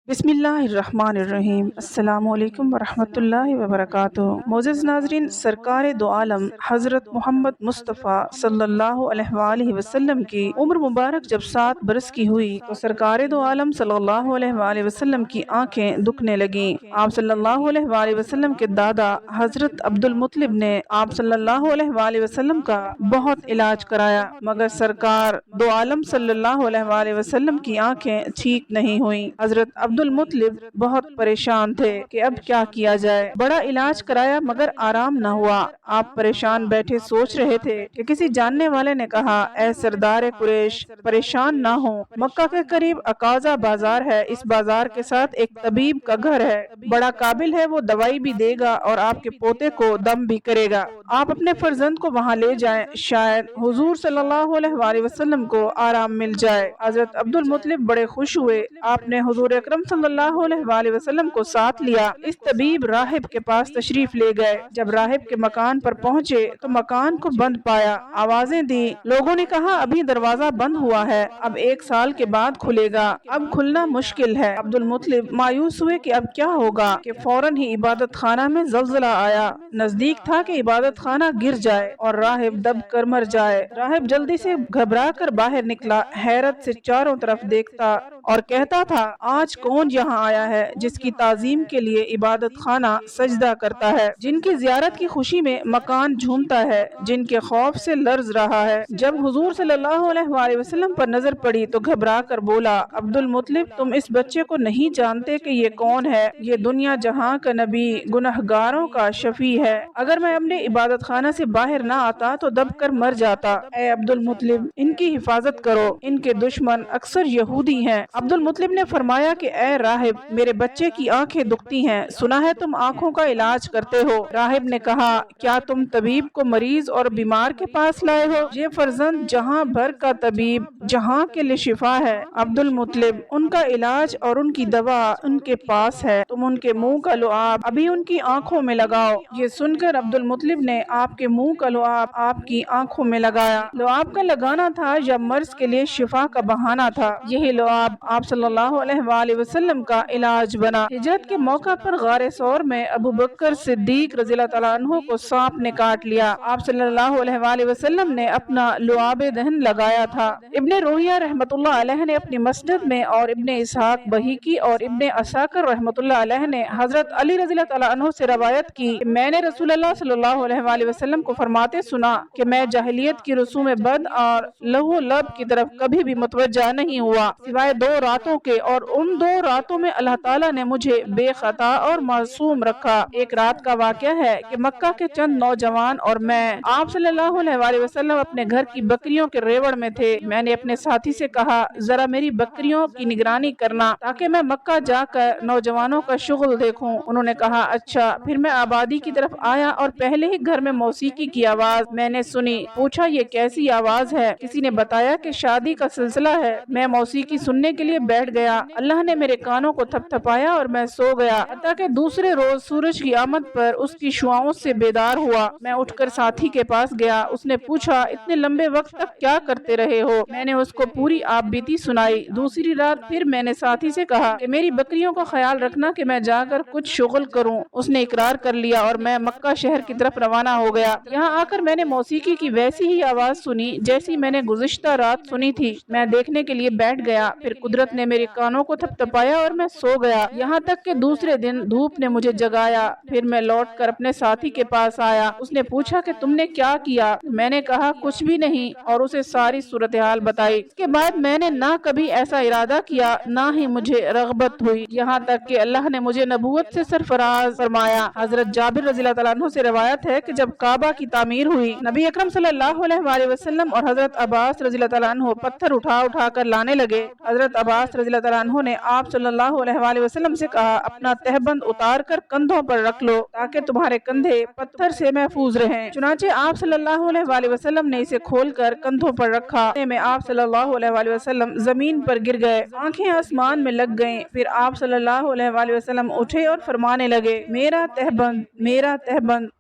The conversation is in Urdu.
بسم اللہ الرحمن الرحیم۔ السلام علیکم ورحمۃ اللہ وبرکاتہ۔ معزز ناظرین، سرکار دو عالم حضرت محمد مصطفیٰ صلی اللہ علیہ وآلہ وسلم کی عمر مبارک جب 7 برس کی ہوئی تو سرکار دو عالم صلی اللہ علیہ وآلہ وسلم کی آنکھیں دکھنے لگیں۔ آپ صلی اللہ علیہ وآلہ وسلم کے دادا حضرت عبد المطلب نے آپ صلی اللہ علیہ وآلہ وسلم کا بہت علاج کرایا، مگر سرکار دو عالم صلی اللہ علیہ وآلہ وسلم کی آنکھیں ٹھیک نہیں ہوئیں۔ حضرت عبد المطلب بہت پریشان تھے کہ اب کیا کیا جائے۔ بڑا علاج کرایا مگر آرام نہ ہوا۔ آپ پریشان بیٹھے سوچ رہے تھے کہ کسی جاننے والے نے کہا، اے سردار قریش، پریشان نہ ہو، مکہ کے قریب عکاظہ بازار ہے، اس بازار کے ساتھ ایک طبیب کا گھر ہے، بڑا قابل ہے، وہ دوائی بھی دے گا اور آپ کے پوتے کو دم بھی کرے گا۔ آپ اپنے فرزند کو وہاں لے جائیں، شاید حضور صلی اللہ علیہ وآلہ وسلم کو آرام مل جائے۔ حضرت عبد المطلب بڑے خوش ہوئے۔ آپ نے حضور اکرم صلی اللہ علیہ وآلہ وسلم کو ساتھ لیا۔ اس طبیب راہب کے پاس تشریف لے گئے۔ جب راہب کے مکان پر پہنچے تو مکان کو بند پایا۔ آوازیں دی، لوگوں نے کہا ابھی دروازہ بند ہوا ہے، اب 1 سال کے بعد کھلے گا، اب کھلنا مشکل ہے۔ عبد المطلب مایوس ہوئے کہ اب کیا ہوگا کہ فوراً ہی عبادت خانہ میں زلزلہ آیا۔ نزدیک تھا کہ عبادت خانہ گر جائے اور راہب دب کر مر جائے۔ راہب جلدی سے گھبرا کر باہر نکلا، حیرت سے چاروں طرف دیکھتا اور کہتا تھا، آج کون یہاں آیا ہے جس کی تعظیم کے لیے عبادت خانہ سجدہ کرتا ہے، جن کی زیارت کی خوشی میں مکان جھومتا ہے، جن کے خوف سے لرز رہا ہے۔ جب حضور صلی اللہ علیہ وآلہ وسلم پر نظر پڑی تو گھبرا کر بولا، عبد المطلب، تم اس بچے کو نہیں جانتے کہ یہ کون ہے؟ یہ دنیا جہاں کا نبی، گنہگاروں کا شفیع ہے۔ اگر میں اپنے عبادت خانہ سے باہر نہ آتا تو دب کر مر جاتا۔ اے عبد المطلب، ان کی حفاظت کرو، ان کے دشمن اکثر یہودی ہیں۔ عبد المطلب نے فرمایا کہ اے راہب، میرے بچے کی آنکھیں دکھتی ہیں، سنا ہے تم آنکھوں کا علاج کرتے ہو۔ راہب نے کہا، کیا تم طبیب کو مریض اور بیمار کے پاس لائے ہو؟ یہ فرزند جہاں بھر کا طبیب، جہاں کے لیے شفا ہے۔ عبد المطلب، ان کا علاج اور ان کی دوا ان کے پاس ہے، تم ان کے منہ کا لعاب ابھی ان کی آنکھوں میں لگاؤ۔ یہ سن کر عبد المطلب نے آپ کے منہ کا لعاب آپ کی آنکھوں میں لگایا۔ لعاب کا لگانا تھا یا مرض کے لیے شفا کا بہانہ تھا؟ یہی لعاب آپ صلی اللہ علیہ وآلہ وسلم کا علاج بنا۔ ہجرت کے موقع پر غار ثور میں ابو بکر صدیق رضی اللہ تعالیٰ عنہ کو سانپ نے کاٹ لیا۔ آپ صلی اللہ علیہ وآلہ وسلم نے اپنا لعاب دہن لگایا تھا۔ ابن رویہ رحمۃ اللہ علیہ نے اپنی مسند میں اور ابن اسحاق بہیقی اور ابن عساکر رحمۃ اللہ علیہ نے حضرت علی رضی اللہ تعالیٰ عنہ سے روایت کی کہ میں نے رسول اللہ صلی اللہ علیہ وآلہ وسلم کو فرماتے سنا کہ میں جاہلیت کی رسوم بد اور لہو لب کی طرف کبھی بھی متوجہ نہیں ہوا سوائے 2 راتوں کے، اور ان 2 راتوں میں اللہ تعالیٰ نے مجھے بے خطا اور معصوم رکھا۔ ایک رات کا واقعہ ہے کہ مکہ کے چند نوجوان اور میں آپ صلی اللہ علیہ وآلہ وسلم اپنے گھر کی بکریوں کے ریوڑ میں تھے۔ میں نے اپنے ساتھی سے کہا، ذرا میری بکریوں کی نگرانی کرنا تاکہ میں مکہ جا کر نوجوانوں کا شغل دیکھوں۔ انہوں نے کہا، اچھا۔ پھر میں آبادی کی طرف آیا اور پہلے ہی گھر میں موسیقی کی آواز میں نے سنی۔ پوچھا، یہ کیسی آواز ہے؟ کسی نے بتایا کہ شادی کا سلسلہ ہے۔ میں موسیقی سننے کے لیے بیٹھ گیا۔ اللہ نے میرے کانوں کو تھپ تھپایا اور میں سو گیا، حتیٰ کہ دوسرے روز سورج کی آمد پر اس کی شعاعوں سے بیدار ہوا۔ میں اٹھ کر ساتھی کے پاس گیا۔ اس نے پوچھا، اتنے لمبے وقت تک کیا کرتے رہے ہو؟ میں نے اس کو پوری آپ بیتی سنائی۔ دوسری رات پھر میں نے ساتھی سے کہا کہ میری بکریوں کا خیال رکھنا کہ میں جا کر کچھ شغل کروں۔ اس نے اقرار کر لیا اور میں مکہ شہر کی طرف روانہ ہو گیا۔ یہاں آ کر میں نے موسیقی کی ویسی ہی آواز سنی جیسی میں نے گزشتہ رات سنی تھی۔ میں دیکھنے کے لیے بیٹھ گیا، پھر قدرت نے میرے کانوں کو تھپ تھپایا اور میں سو گیا، یہاں تک کہ دوسرے دن دھوپ نے مجھے جگایا۔ پھر میں لوٹ کر اپنے ساتھی کے پاس آیا۔ اس نے پوچھا کہ تم نے کیا کیا؟ میں نے کہا، کچھ بھی نہیں، اور اسے ساری صورتحال بتائی۔ اس کے بعد میں نے نہ کبھی ایسا ارادہ کیا، نہ ہی مجھے رغبت ہوئی، یہاں تک کہ اللہ نے مجھے نبوت سے سرفراز فرمایا۔ حضرت جابر رضی اللہ تعالیٰ عنہ سے روایت ہے کہ جب کعبہ کی تعمیر ہوئی، نبی اکرم صلی اللہ علیہ وآلہ وسلم اور حضرت عباس رضی اللہ تعالیٰ عنہ پتھر اٹھا اٹھا کر لانے لگے۔ حضرت عباس رضی اللہ تعالیٰ عنہ نے آپ صلی اللہ علیہ وآلہ وسلم سے کہا، اپنا تہبند اتار کر کندھوں پر رکھ لو تاکہ تمہارے کندھے پتھر سے محفوظ رہیں۔ چنانچہ آپ صلی اللہ علیہ وآلہ وسلم نے اسے کھول کر کندھوں پر رکھا۔ میں آپ صلی اللہ علیہ وآلہ وسلم زمین پر گر گئے، آنکھیں آسمان میں لگ گئیں۔ پھر آپ صلی اللہ علیہ وآلہ وسلم اٹھے اور فرمانے لگے، میرا تہبند، میرا تہبند،